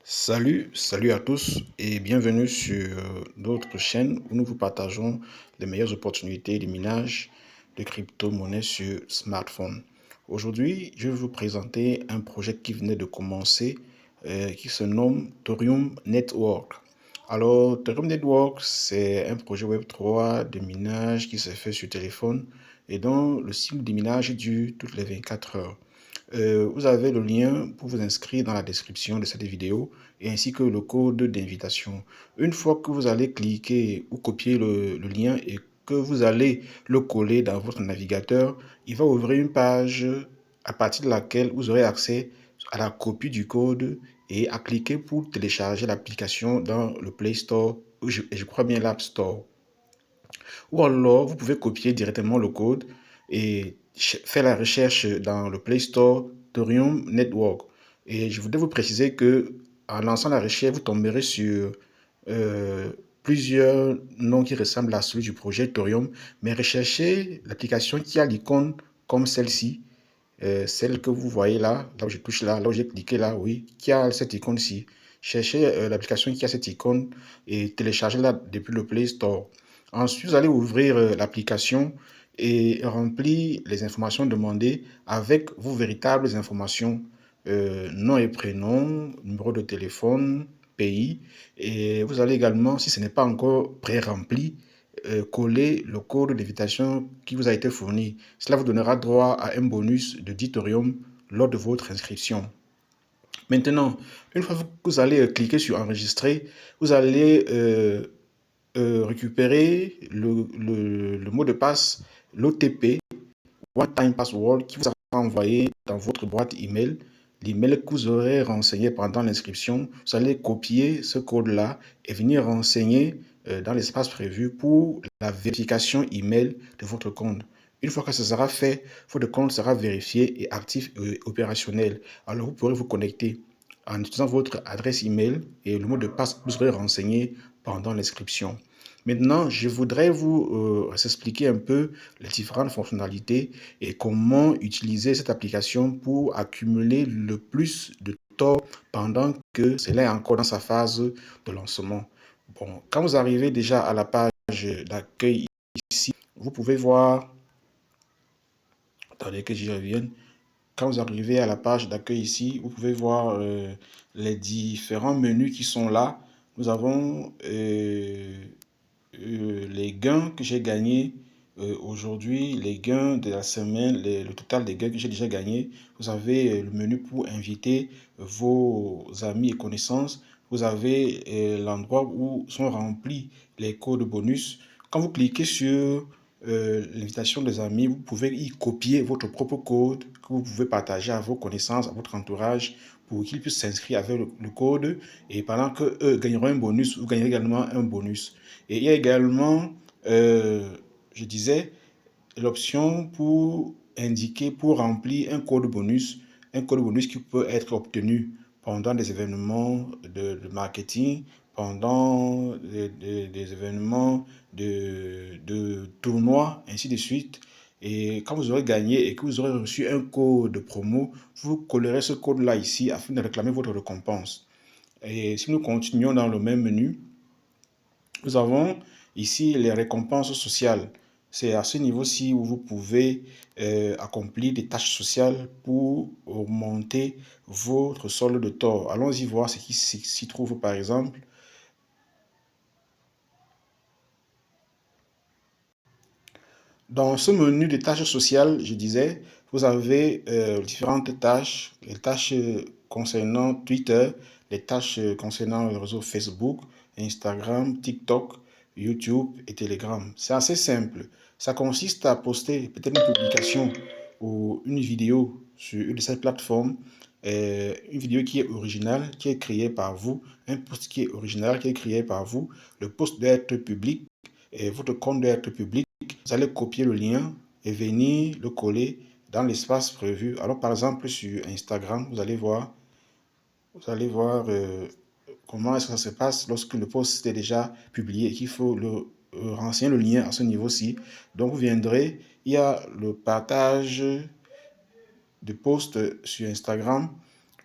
Salut à tous et bienvenue sur notre chaîne où nous vous partageons les meilleures opportunités de minage de crypto-monnaies sur smartphone. Aujourd'hui, je vais vous présenter un projet qui venait de commencer qui se nomme Thorium Network. Alors, Thorium Network, c'est un projet Web3 de minage qui se fait sur téléphone et dont le cycle de minage dure toutes les 24 heures. Vous avez le lien pour vous inscrire dans la description de cette vidéo et ainsi que le code d'invitation. Une fois que vous allez cliquer ou copier le lien et que vous allez le coller dans votre navigateur, il va ouvrir une page à partir de laquelle vous aurez accès à la copie du code et à cliquer pour télécharger l'application dans le Play Store et je crois bien l'App Store. Ou alors, vous pouvez copier directement le code et faire la recherche dans le Play Store Thorium Network. Et je voudrais vous préciser que en lançant la recherche, vous tomberez sur euh, plusieurs noms qui ressemblent à celui du projet Thorium, mais recherchez l'application qui a l'icône comme celle-ci, celle que vous voyez là, là où je touche là, là où j'ai cliqué là, oui, qui a cette icône-ci. Cherchez l'application qui a cette icône et téléchargez-la depuis le Play Store. Ensuite, vous allez ouvrir l'application et remplir les informations demandées avec vos véritables informations, nom et prénom, numéro de téléphone, pays. Et vous allez également, si ce n'est pas encore pré-rempli, coller le code d'invitation qui vous a été fourni. Cela vous donnera droit à un bonus de 10 thorium lors de votre inscription. Maintenant, une fois que vous allez cliquer sur enregistrer, vous allez récupérer le mot de passe, l'OTP, One Time Password, qui vous sera envoyé dans votre boîte email. L'email que vous aurez renseigné pendant l'inscription, vous allez copier ce code-là et venir renseigner dans l'espace prévu pour la vérification email de votre compte. Une fois que ce sera fait, votre compte sera vérifié et actif et opérationnel. Alors vous pourrez vous connecter en utilisant votre adresse email et le mot de passe que vous aurez renseigné pendant l'inscription. Maintenant, je voudrais vous expliquer un peu les différentes fonctionnalités et comment utiliser cette application pour accumuler le plus de temps pendant que cela est encore dans sa phase de lancement. Bon, quand vous arrivez déjà à la page d'accueil ici, vous pouvez voir, attendez que j'y revienne, quand vous arrivez à la page d'accueil ici, vous pouvez voir les différents menus qui sont là. Nous avons les gains que j'ai gagnés aujourd'hui, les gains de la semaine, le total des gains que j'ai déjà gagnés. Vous avez le menu pour inviter vos amis et connaissances. Vous avez l'endroit où sont remplis les codes bonus. Quand vous cliquez sur l'invitation des amis, vous pouvez y copier votre propre code que vous pouvez partager à vos connaissances, à votre entourage, pour qu'ils puissent s'inscrire avec le code. Et pendant qu'eux gagneront un bonus, vous gagnerez également un bonus. Et il y a également, je disais, l'option pour indiquer, pour remplir un code bonus qui peut être obtenu pendant des événements de marketing, pendant des événements de tournois, ainsi de suite. Et quand vous aurez gagné et que vous aurez reçu un code de promo, vous collerez ce code-là ici afin de réclamer votre récompense. Et si nous continuons dans le même menu, nous avons ici les récompenses sociales. C'est à ce niveau-ci où vous pouvez accomplir des tâches sociales pour augmenter votre solde de tort. Allons-y voir ce qui s'y trouve par exemple. Dans ce menu de tâches sociales, je disais, vous avez différentes tâches, les tâches concernant Twitter, les tâches concernant le réseau Facebook, Instagram, TikTok, YouTube et Telegram. C'est assez simple. Ça consiste à poster peut-être une publication ou une vidéo sur une de ces plateformes, une vidéo qui est originale, qui est créée par vous, un post qui est original, qui est créé par vous. Le post doit être public et votre compte doit être public. Vous allez copier le lien et venir le coller dans l'espace prévu. Alors, par exemple, sur Instagram, vous allez voir comment est-ce que ça se passe lorsque le post est déjà publié et qu'il faut renseigner le lien à ce niveau-ci. Donc, vous viendrez, il y a le partage de posts sur Instagram.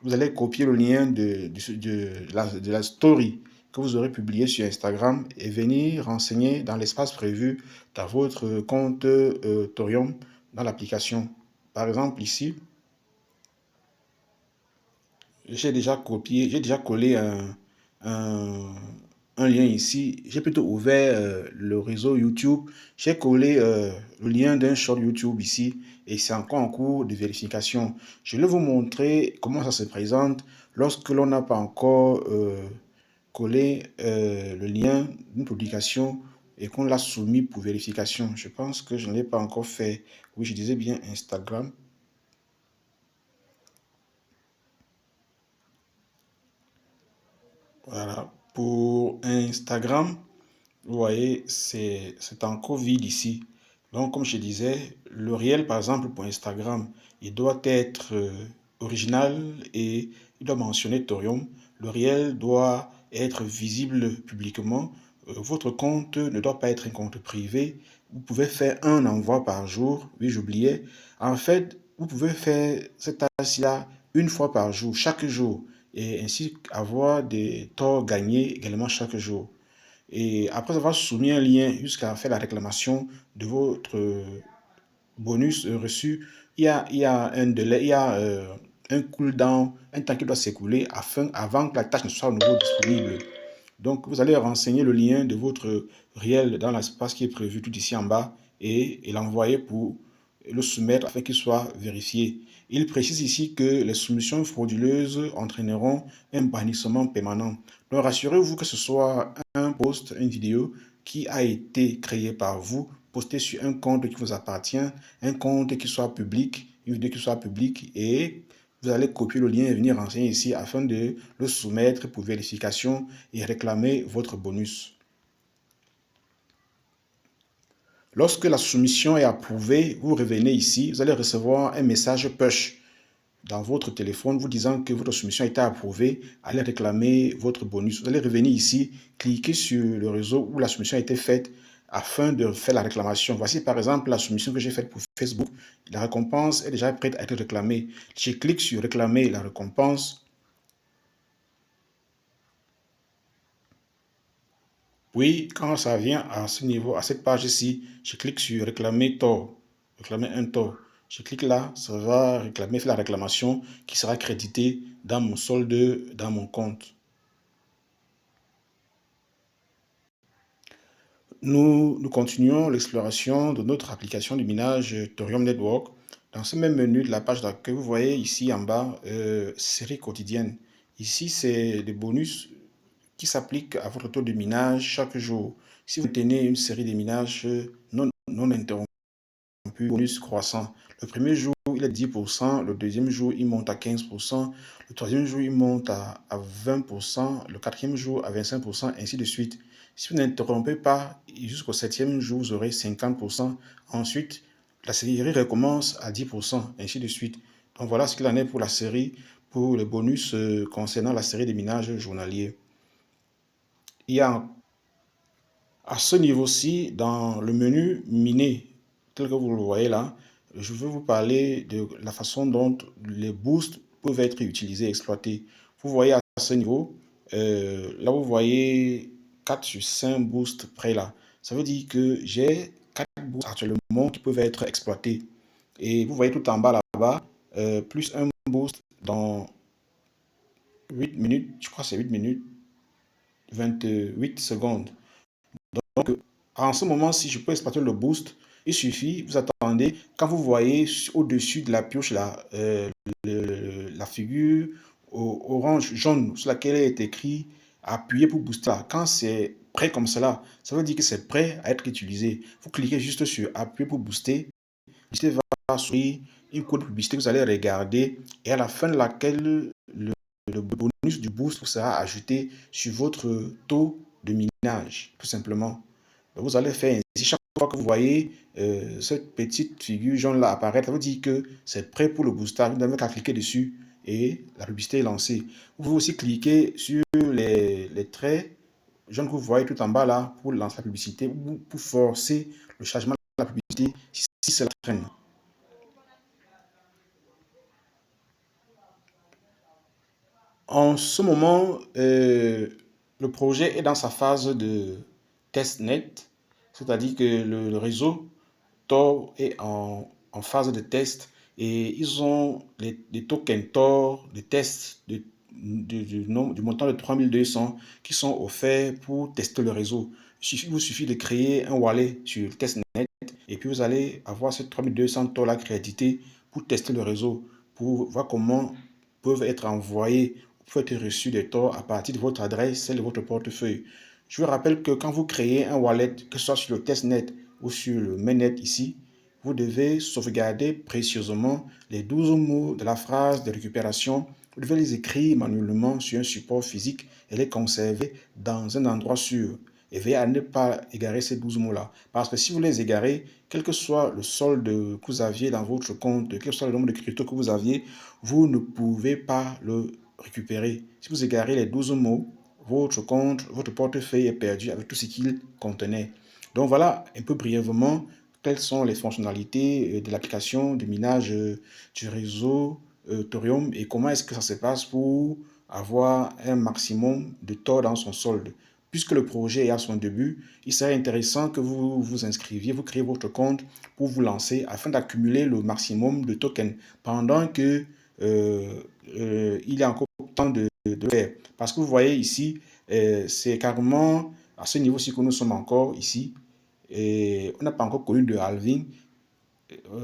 vous allez copier le lien de la story que vous aurez publié sur Instagram et venir renseigner dans l'espace prévu dans votre compte Torium dans l'application. Par exemple, ici, j'ai déjà copié, j'ai déjà collé un, un lien ici. J'ai plutôt ouvert le réseau YouTube. J'ai collé le lien d'un short YouTube ici et c'est encore en cours de vérification. Je vais vous montrer comment ça se présente lorsque l'on n'a pas encore collé le lien d'une publication et qu'on l'a soumis pour vérification. Je pense que je ne l'ai pas encore fait. Oui, je disais bien Instagram. Voilà. Pour Instagram, vous voyez, c'est encore vide ici. Donc, comme je disais, le réel, par exemple, pour Instagram, il doit être original et il doit mentionner Torium. Le réel doit être visible publiquement. Votre compte ne doit pas être un compte privé. Vous pouvez faire un envoi par jour. Oui, j'oubliais. En fait, vous pouvez faire cette tâche-là une fois par jour, chaque jour, et ainsi avoir des taux gagnés également chaque jour. Et après avoir soumis un lien jusqu'à faire la réclamation de votre bonus reçu, il y a un délai, il y a un cooldown, un temps qui doit s'écouler avant que la tâche ne soit à nouveau disponible. Donc, vous allez renseigner le lien de votre réel dans l'espace qui est prévu tout ici en bas et l'envoyer pour le soumettre afin qu'il soit vérifié. Il précise ici que les soumissions frauduleuses entraîneront un bannissement permanent. Donc, rassurez-vous que ce soit un post, une vidéo qui a été créée par vous, postée sur un compte qui vous appartient, un compte qui soit public, une vidéo qui soit publique et vous allez copier le lien et venir renseigner ici afin de le soumettre pour vérification et réclamer votre bonus. Lorsque la soumission est approuvée, vous revenez ici, vous allez recevoir un message push dans votre téléphone vous disant que votre soumission a été approuvée, allez réclamer votre bonus. Vous allez revenir ici, cliquer sur le réseau où la soumission a été faite afin de faire la réclamation. Voici par exemple la soumission que j'ai faite pour Facebook. La récompense est déjà prête à être réclamée. Je clique sur réclamer la récompense. Oui, quand ça vient à ce niveau, à cette page-ci, je clique sur réclamer tort, réclamer un tort. Je clique là, ça va réclamer, faire la réclamation qui sera créditée dans mon solde, dans mon compte. Nous continuons l'exploration de notre application de minage Thorium Network. Dans ce même menu de la page d'accueil, vous voyez ici en bas, série quotidienne. Ici, c'est des bonus qui s'appliquent à votre taux de minage chaque jour. Si vous tenez une série de minages non interrompus, bonus croissant. Le premier jour, il est 10%, le deuxième jour, il monte à 15%, le troisième jour, il monte à 20%, le quatrième jour à 25%, ainsi de suite. Si vous n'interrompez pas, jusqu'au septième jour, vous aurez 50%. Ensuite, la série recommence à 10%, ainsi de suite. Donc voilà ce qu'il en est pour la série, pour les bonus concernant la série des minages journaliers. Il y a à ce niveau-ci, dans le menu miner, tel que vous le voyez là, je vais vous parler de la façon dont les boosts peuvent être utilisés, exploités. Vous voyez à ce niveau, là vous voyez 4 sur 5 boosts près là. Ça veut dire que j'ai 4 boosts actuellement qui peuvent être exploités. Et vous voyez tout en bas là-bas, plus un boost dans 8 minutes, je crois que c'est 8 minutes, 28 secondes. Donc, en ce moment, si je peux exploiter le boost, il suffit, vous attendez, quand vous voyez au-dessus de la pioche là, la figure orange, jaune, sur laquelle est écrit appuyer pour booster. Quand c'est prêt comme cela, ça veut dire que c'est prêt à être utilisé. Vous cliquez juste sur appuyer pour booster. Il va s'ouvrir une courte publicité que vous allez regarder et à la fin de laquelle le bonus du boost sera ajouté sur votre taux de minage, tout simplement. Vous allez faire ainsi. Chaque fois que vous voyez cette petite figure jaune là apparaître, ça veut dire que c'est prêt pour le booster. Vous n'avez qu'à cliquer dessus et la publicité est lancée. Vous pouvez aussi cliquer sur les traits jaunes que vous voyez tout en bas là pour lancer la publicité ou pour forcer le chargement de la publicité si c'est la traîne. En ce moment, le projet est dans sa phase de testnet, c'est-à-dire que le réseau Tor est en phase de test et ils ont les tokens Tor, les tests du montant de 3200 qui sont offerts pour tester le réseau. Il vous suffit de créer un wallet sur le testnet et puis vous allez avoir ces 3200 Tor là crédités pour tester le réseau, pour voir comment peuvent être envoyés, peuvent être reçus des Tor à partir de votre adresse, celle de votre portefeuille. Je vous rappelle que quand vous créez un wallet, que ce soit sur le testnet ou sur le mainnet ici, vous devez sauvegarder précieusement les 12 mots de la phrase de récupération. Vous devez les écrire manuellement sur un support physique et les conserver dans un endroit sûr. Et veillez à ne pas égarer ces 12 mots-là. Parce que si vous les égarez, quel que soit le solde que vous aviez dans votre compte, quel que soit le nombre de cryptos que vous aviez, vous ne pouvez pas le récupérer. Si vous égarez les 12 mots, votre compte, votre portefeuille est perdu avec tout ce qu'il contenait. Donc voilà un peu brièvement quelles sont les fonctionnalités de l'application de minage du réseau Thorium et comment est-ce que ça se passe pour avoir un maximum de taux dans son solde. Puisque le projet est à son début, il serait intéressant que vous vous inscriviez, vous créez votre compte pour vous lancer afin d'accumuler le maximum de tokens pendant que il y a encore temps de faire. Parce que vous voyez ici, c'est carrément à ce niveau-ci que nous sommes encore ici et on n'a pas encore connu de halving.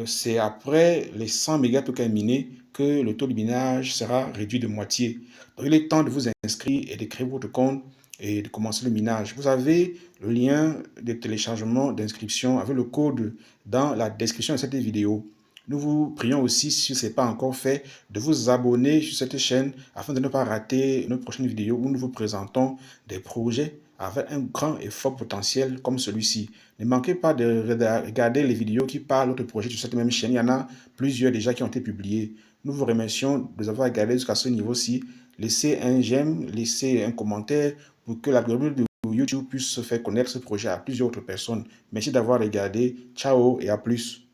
C'est après les 100 mégatokens minés que le taux de minage sera réduit de moitié. Donc, il est temps de vous inscrire et de créer votre compte et de commencer le minage. Vous avez le lien de téléchargement d'inscription avec le code dans la description de cette vidéo. Nous vous prions aussi, si ce n'est pas encore fait, de vous abonner sur cette chaîne afin de ne pas rater nos prochaines vidéos où nous vous présentons des projets avec un grand et fort potentiel comme celui-ci. Ne manquez pas de regarder les vidéos qui parlent d'autres projets sur cette même chaîne. Il y en a plusieurs déjà qui ont été publiés. Nous vous remercions de nous avoir regardé jusqu'à ce niveau-ci. Laissez un j'aime, laissez un commentaire pour que l'algorithme de YouTube puisse faire connaître ce projet à plusieurs autres personnes. Merci d'avoir regardé. Ciao et à plus.